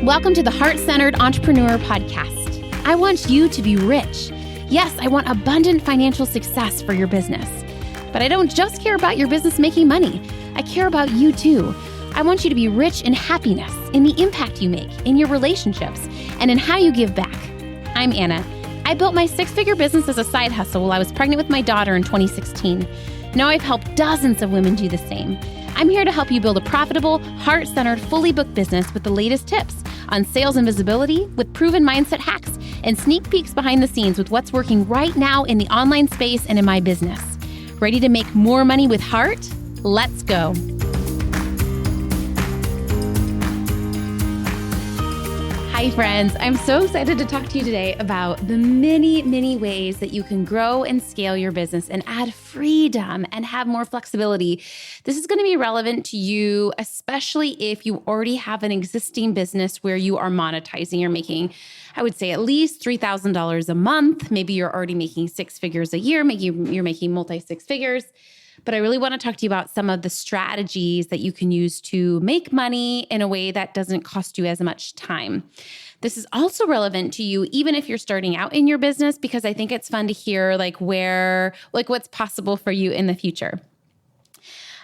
Welcome to the Heart-Centered Entrepreneur Podcast. I want you to be rich. Yes, I want abundant financial success for your business. But I don't just care about your business making money. I care about you too. I want you to be rich in happiness, in the impact you make, in your relationships, and in how you give back. I'm Anna. I built my six-figure business as a side hustle while I was pregnant with my daughter in 2016. Now I've helped dozens of women do the same. I'm here to help you build a profitable, heart-centered, fully booked business with the latest tips on sales and visibility, with proven mindset hacks, and sneak peeks behind the scenes with what's working right now in the online space and in my business. Ready to make more money with heart? Let's go. Hi friends, I'm so excited to talk to you today about the many ways that you can grow and scale your business and add freedom and have more flexibility. This is going to be relevant to you, especially if you already have an existing business where you are monetizing. You're making, I would say, at least $3,000 a month. Maybe you're already making six figures a year. Maybe you're making multi-six figures. But I really want to talk to you about some of the strategies that you can use to make money in a way that doesn't cost you as much time. This is also relevant to you even if you're starting out in your business, because I think it's fun to hear what's possible for you in the future.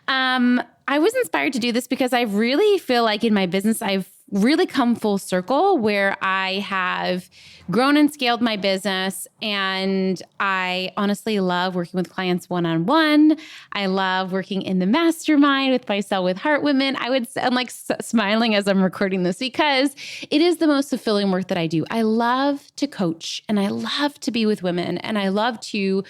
I was inspired to do this because I really feel like in my business, I've really come full circle where I have grown and scaled my business. And I honestly love working with clients one-on-one. I love working in the mastermind with my Sell with Heart women. I'm like smiling as I'm recording this because it is the most fulfilling work that I do. I love to coach and I love to be with women and I love to,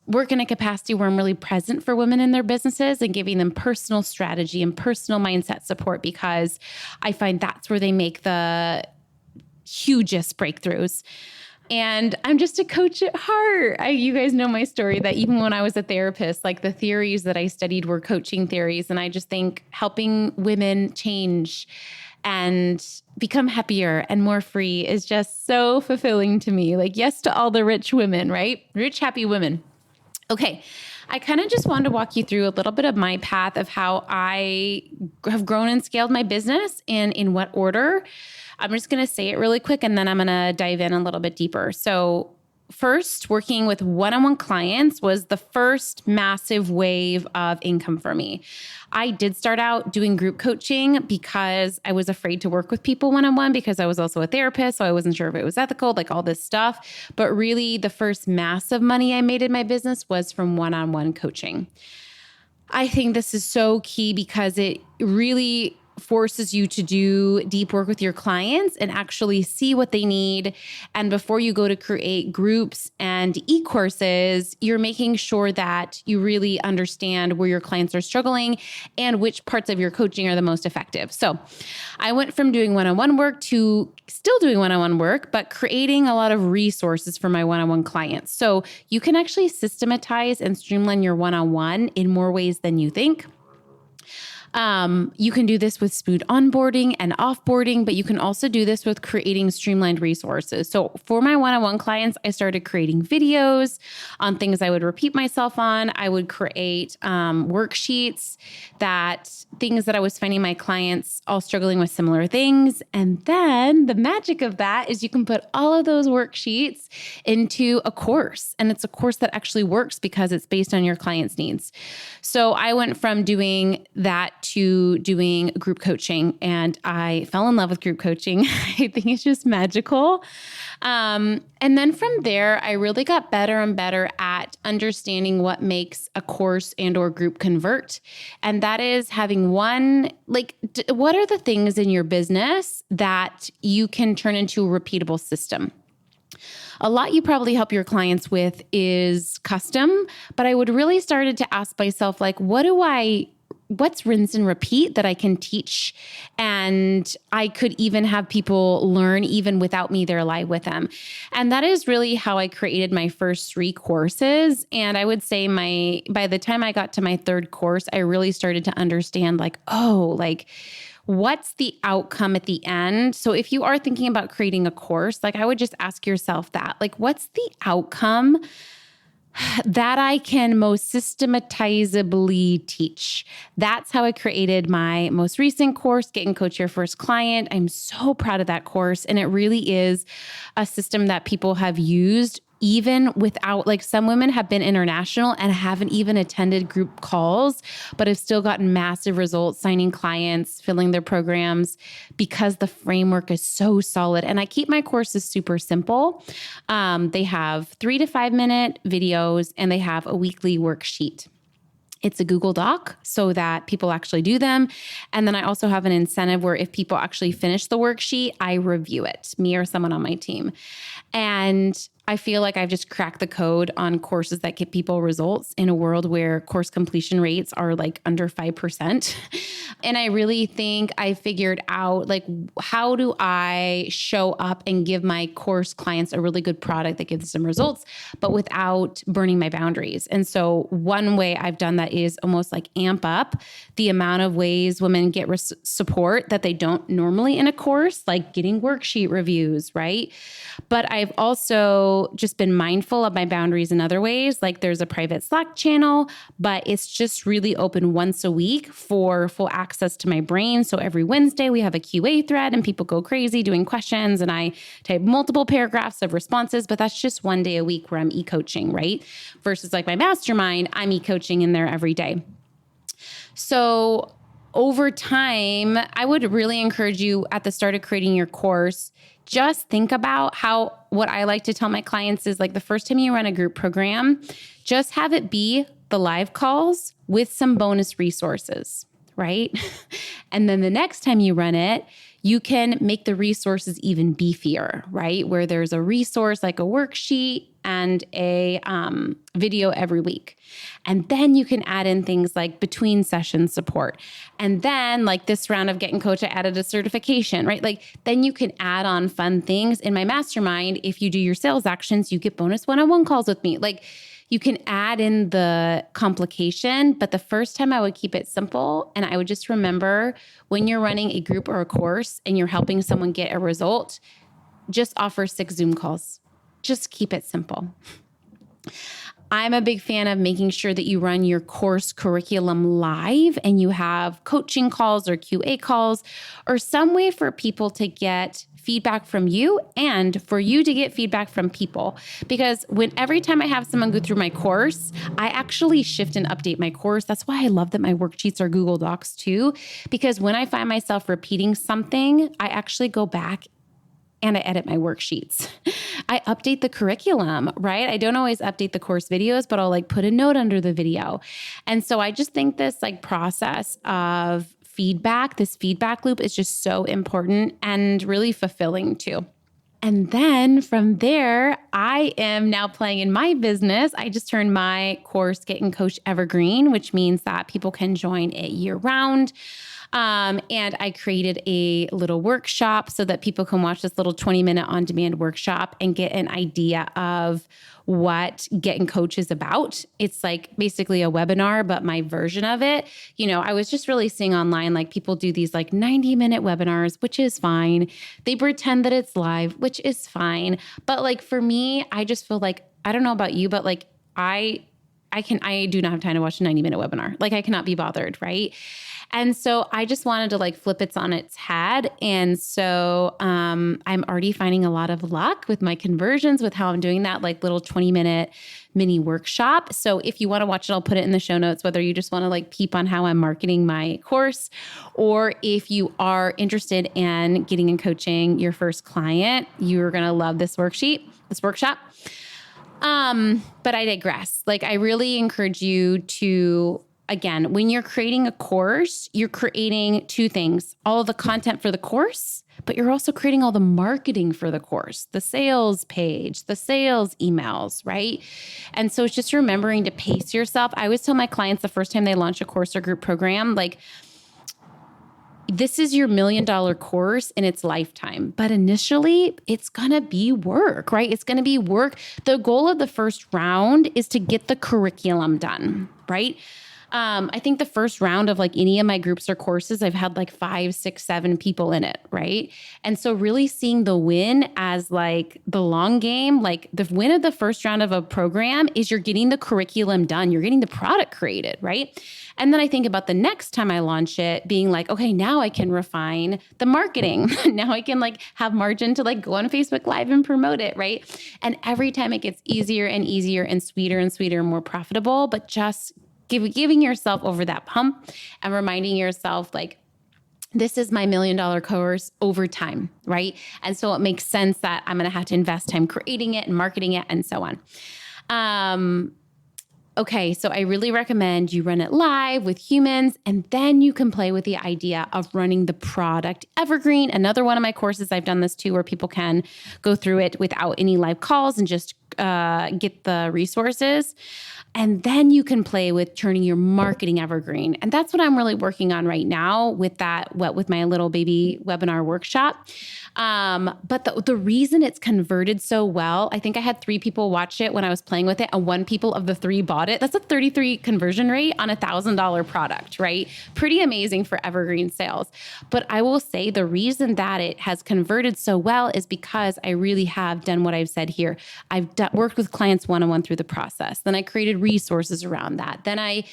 work in a capacity where I'm really present for women in their businesses and giving them personal strategy and personal mindset support, because I find that's where they make the hugest breakthroughs. And I'm just a coach at heart. You guys know my story that even when I was a therapist, like the theories that I studied were coaching theories. And I just think helping women change and become happier and more free is just so fulfilling to me. Like, yes to all the rich women, right? Rich, happy women. Okay, I kind of just wanted to walk you through a little bit of my path of how I have grown and scaled my business and in what order. I'm just going to say it really quick and then I'm going to dive in a little bit deeper. So first, working with one-on-one clients was the first massive wave of income for me. I did start out doing group coaching because I was afraid to work with people one-on-one because I was also a therapist, so I wasn't sure if it was ethical, like all this stuff. But really, the first massive money I made in my business was from one-on-one coaching. I think this is so key because it really forces you to do deep work with your clients and actually see what they need. And before you go to create groups and e-courses, you're making sure that you really understand where your clients are struggling and which parts of your coaching are the most effective. So I went from doing one-on-one work to still doing one-on-one work, but creating a lot of resources for my one-on-one clients. So you can actually systematize and streamline your one-on-one in more ways than you think. You can do this with smooth onboarding and offboarding, but you can also do this with creating streamlined resources. So for my one-on-one clients, I started creating videos on things I would repeat myself on. I would create worksheets, things that I was finding my clients all struggling with similar things. And then the magic of that is you can put all of those worksheets into a course. And it's a course that actually works because it's based on your client's needs. So I went from doing that to doing group coaching, and I fell in love with group coaching. I think it's just magical. And then from there, I really got better and better at understanding what makes a course and or group convert. And that is having what are the things in your business that you can turn into a repeatable system? A lot you probably help your clients with is custom, but I would really started to ask myself, what's rinse and repeat that I can teach? And I could even have people learn even without me there live with them. And that is really how I created my first 3 courses. And I would say by the time I got to my 3rd course, I really started to understand what's the outcome at the end? So if you are thinking about creating a course, I would just ask yourself that, what's the outcome that I can most systematizably teach. That's how I created my most recent course, Get and Coach Your First Client. I'm so proud of that course. And it really is a system that people have used even without, like, some women have been international and haven't even attended group calls, but have still gotten massive results, signing clients, filling their programs, because the framework is so solid. And I keep my courses super simple. They have 3 to 5 minute videos and they have a weekly worksheet. It's a Google Doc so that people actually do them. And then I also have an incentive where if people actually finish the worksheet, I review it, me or someone on my team. And I feel like I've just cracked the code on courses that get people results in a world where course completion rates are like under 5%. And I really think I figured out, like, how do I show up and give my course clients a really good product that gives them results, but without burning my boundaries. And so one way I've done that is almost like amp up the amount of ways women get support that they don't normally in a course, like getting worksheet reviews, right? But I've also just been mindful of my boundaries in other ways. Like, there's a private Slack channel, but it's just really open once a week for full access to my brain. So every Wednesday we have a QA thread and people go crazy doing questions, and I type multiple paragraphs of responses, but that's just one day a week where I'm e-coaching, right? Versus like my mastermind, I'm e-coaching in there every day. So over time, I would really encourage you at the start of creating your course, just think about how, what I like to tell my clients is, like, the first time you run a group program, just have it be the live calls with some bonus resources, right? And then the next time you run it, you can make the resources even beefier, right? Where there's a resource like a worksheet and a video every week. And then you can add in things like between session support. And then, like this round of Get and Coach, I added a certification, right? Like, then you can add on fun things. In my mastermind, if you do your sales actions, you get bonus one-on-one calls with me. Like, you can add in the complication, but the first time I would keep it simple. And I would just remember, when you're running a group or a course and you're helping someone get a result, just offer 6 Zoom calls. Just keep it simple. I'm a big fan of making sure that you run your course curriculum live and you have coaching calls or QA calls or some way for people to get feedback from you and for you to get feedback from people. Because every time I have someone go through my course, I actually shift and update my course. That's why I love that my worksheets are Google Docs too, because when I find myself repeating something, I actually go back and I edit my worksheets. I update the curriculum, right? I don't always update the course videos, but I'll like put a note under the video. And so I just think this like process of feedback, this feedback loop is just so important and really fulfilling too. And then from there, I am now playing in my business. I just turned my course Get and Coach evergreen, which means that people can join it year round. And I created a little workshop so that people can watch this little 20-minute on-demand workshop and get an idea of what Get and Coach is about. It's like basically a webinar, but my version of it. You know, I was just really seeing online, like people do these like 90-minute webinars, which is fine. They pretend that it's live, which is fine. But like for me, I just feel like, I don't know about you, but like I do not have time to watch a 90-minute webinar. Like I cannot be bothered, right? And so I just wanted to like flip it on its head. And so I'm already finding a lot of luck with my conversions, with how I'm doing that like little 20-minute mini workshop. So if you want to watch it, I'll put it in the show notes, whether you just want to like peep on how I'm marketing my course, or if you are interested in getting and coaching your first client, you're going to love this workshop. But I digress. Like I really encourage you to, again, when you're creating a course, you're creating 2 things, all the content for the course, but you're also creating all the marketing for the course, the sales page, the sales emails, right? And so it's just remembering to pace yourself. I always tell my clients the first time they launch a course or group program, like, this is your $1 million course in its lifetime. But initially, it's going to be work, right? It's going to be work. The goal of the first round is to get the curriculum done, right? I think the first round of like any of my groups or courses, I've had like 5, 6, 7 people in it, right? And so really seeing the win as like the long game, like the win of the first round of a program is you're getting the curriculum done, you're getting the product created, right? And then I think about the next time I launch it being like, okay, now I can refine the marketing. Now I can like have margin to like go on Facebook Live and promote it, right? And every time it gets easier and easier and sweeter and more profitable, but just giving yourself over that pump and reminding yourself like, this is my $1 million course over time, right? And so it makes sense that I'm going to have to invest time creating it and marketing it and so on. Okay, so I really recommend you run it live with humans, and then you can play with the idea of running the product evergreen. Another one of my courses, I've done this too, where people can go through it without any live calls and just get the resources. And then you can play with turning your marketing evergreen. And that's what I'm really working on right now with with my little baby webinar workshop. But the reason it's converted so well, I think I had 3 people watch it when I was playing with it, and 1 people of the 3 bought it. That's a 33 conversion rate on a $1,000 product, right? Pretty amazing for evergreen sales. But I will say the reason that it has converted so well is because I really have done what I've said here. I've worked with clients one-on-one through the process. Then I created resources around that. Then I,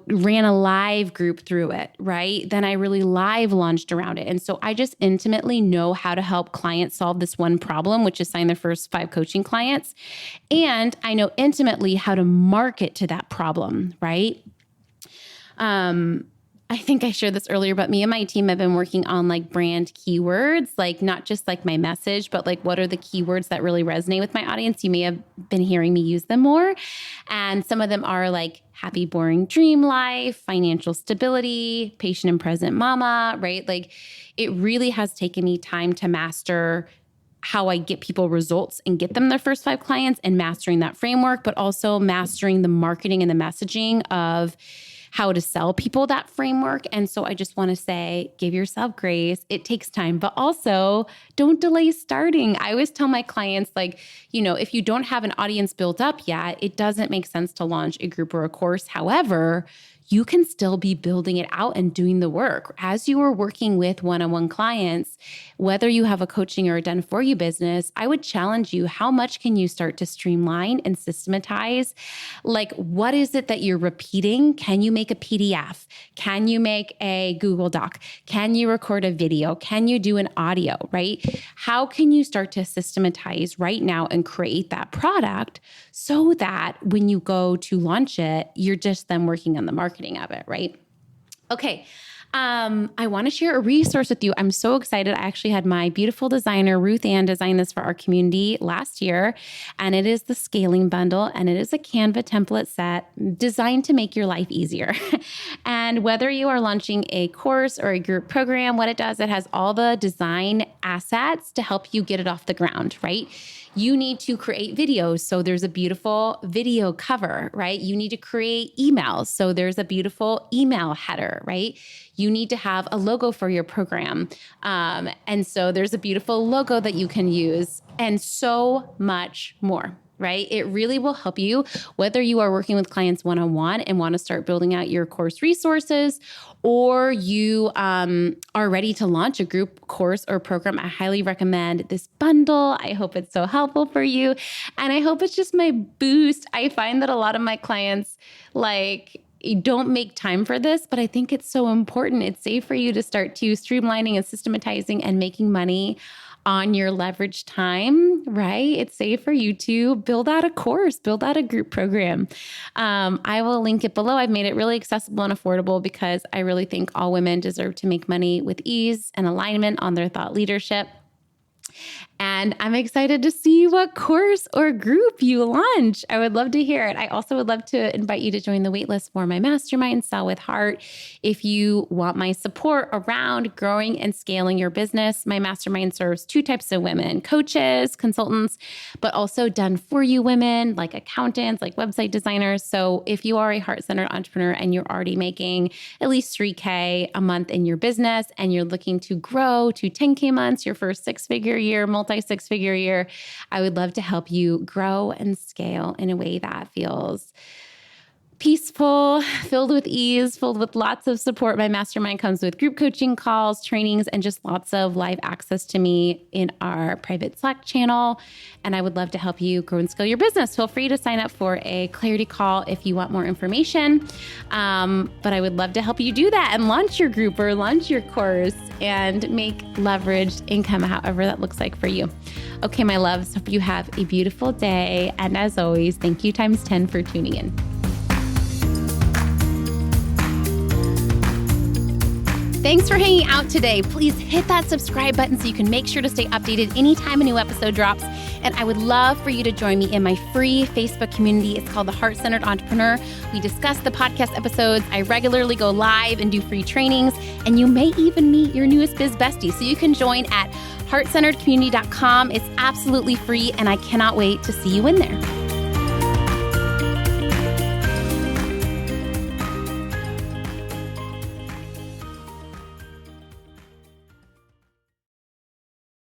ran a live group through it, right? Then I really live launched around it. And so I just intimately know how to help clients solve this one problem, which is sign their first 5 coaching clients. And I know intimately how to market to that problem, right? I think I shared this earlier, but me and my team have been working on like brand keywords, like not just like my message, but like what are the keywords that really resonate with my audience? You may have been hearing me use them more. And some of them are like happy, boring dream life, financial stability, patient and present mama, right? Like it really has taken me time to master how I get people results and get them their first 5 clients and mastering that framework, but also mastering the marketing and the messaging of how to sell people that framework. And so I just want to say, give yourself grace. It takes time, but also don't delay starting. I always tell my clients, like, if you don't have an audience built up yet, it doesn't make sense to launch a group or a course. However, you can still be building it out and doing the work. As you are working with one-on-one clients, whether you have a coaching or a done for you business, I would challenge you, how much can you start to streamline and systematize? Like, what is it that you're repeating? Can you make a PDF? Can you make a Google Doc? Can you record a video? Can you do an audio, right? How can you start to systematize right now and create that product so that when you go to launch it, you're just then working on the marketing of it, right? Okay. I want to share a resource with you. I'm so excited. I actually had my beautiful designer, Ruth Ann, design this for our community last year. And it is the scaling bundle. And it is a Canva template set designed to make your life easier. And whether you are launching a course or a group program, what it does, it has all the design assets to help you get it off the ground, right? You need to create videos. So there's a beautiful video cover, right? You need to create emails. So there's a beautiful email header, right? You need to have a logo for your program. And so there's a beautiful logo that you can use and so much more. Right? It really will help you whether you are working with clients one-on-one and want to start building out your course resources, or you are ready to launch a group course or program. I highly recommend this bundle. I hope it's so helpful for you. And I hope it's just my boost. I find that a lot of my clients don't make time for this, but I think it's so important. It's safe for you to start to streamlining and systematizing and making money on your leverage time, right? It's safe for you to build out a course, build out a group program. I will link it below. I've made it really accessible and affordable because I really think all women deserve to make money with ease and alignment on their thought leadership. And I'm excited to see what course or group you launch. I would love to hear it. I also would love to invite you to join the waitlist for my mastermind, Sell with Heart. If you want my support around growing and scaling your business, my mastermind serves 2 types of women: coaches, consultants, but also done for you women like accountants, like website designers. So if you are a heart-centered entrepreneur and you're already making at least $3,000 a month in your business and you're looking to grow to $10,000 months, your first 6-figure year, multi-6-figure year, I would love to help you grow and scale in a way that feels peaceful, filled with ease, filled with lots of support. My mastermind comes with group coaching calls, trainings, and just lots of live access to me in our private Slack channel. And I would love to help you grow and scale your business. Feel free to sign up for a clarity call if you want more information. But I would love to help you do that and launch your group or launch your course and make leveraged income, however that looks like for you. Okay, my loves, hope you have a beautiful day. And as always, thank you times 10 for tuning in. Thanks for hanging out today. Please hit that subscribe button so you can make sure to stay updated anytime a new episode drops. And I would love for you to join me in my free Facebook community. It's called The Heart-Centered Entrepreneur. We discuss the podcast episodes. I regularly go live and do free trainings. And you may even meet your newest biz bestie. So you can join at heartcenteredcommunity.com. It's absolutely free, and I cannot wait to see you in there.